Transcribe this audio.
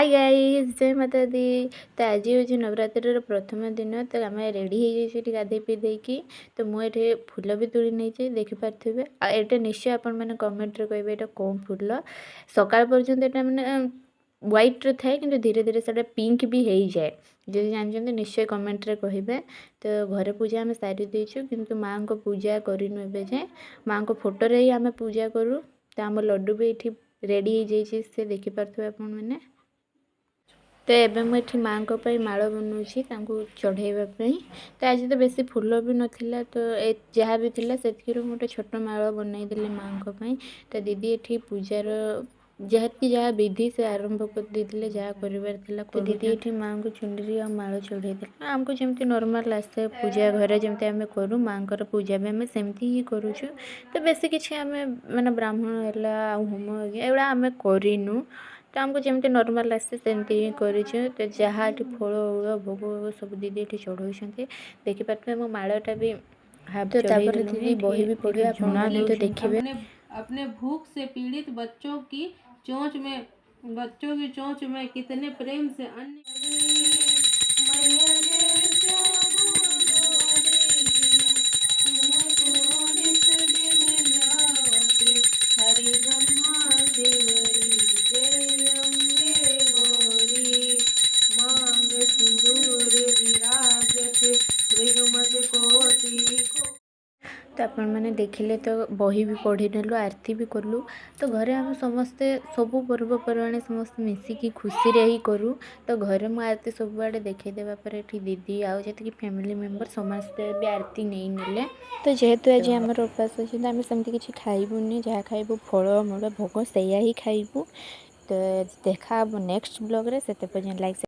Hi guys जय माता दी। तो आज हूँ नवरात्रि प्रथम दिन। तो आम रेडी हो गाधे पीधे की तो मुझे फूल भी तोड़ी नहीं देखिपे। आटे निश्चय आपण मैंने कमेंट रे कहे ये कौन फूल सकाल पर्यंत यहाँ मैंने व्हाइट थाए कि धीरे धीरे से पिंक भी हो जाए। जब जानते निश्चय कमेंट रे कहे। तो घरे पूजा आम सारी देचु किंतु माँ को पूजा करूँ एवं जाए माँ को फोटो रे ही आम पूजा करूँ। तो आम लड्डू भी ये रेडी हो जाए से देखिपे आपण मैंने। तो एबे मुझे माँ माड़ बनाऊँगी चढ़ाई। तो आज तो बेसी फूल भी नाला तो जहाँ भी थी से गोटे छोट माड़ बनईदेली माँ को। तो दीदी ये पूजार जहाँ जहाँ विधि से आरंभ कर देते जहाँ कर तो दीदी ये माँ को चुंडी और माड़ चढ़ाई आमको जमी नॉर्मल आसे पूजा घर जमी आम करूँ माँ को पूजा भी आम सेमती ही करुचु। तो बेसी किसी आम माने ब्राह्मण है होम एगुड़ा आम करूँ। तो आमको जमी नॉर्मल आसे सेमती ही करूँ। तो जहाँ फल उड़ भोग सब दीदी ये चढ़ाई देखिपारे मो माड़टा भी हाफ चढ़ाई दीदी बही भी पढ़े जुना नहीं तो देखिए। अपने भूख से पीड़ित बच्चों की चोंच में कितने प्रेम से अन्य तो आपण मैंने देखिले तो बही भी पढ़ी नेलु आरती भी कलु। तो घरे आम समस्ते सबू पर्वपर्वाणी समस्त मिसिकी खुशी रे ही करूँ। तो घरे मु आरती सब आड़े देखई देवा पर एठी दीदी आउ जति फैमिली मेंबर समस्ते भी आरती नहीं नेले। तो जेहेतु आज आमर उपास अच्छे तो आम सेमती किसी खाइबुनी जहाँ खाइबू फल मूल भोग से ही खाइबू। तो देखा नेक्स्ट ब्लॉग रे से लाइक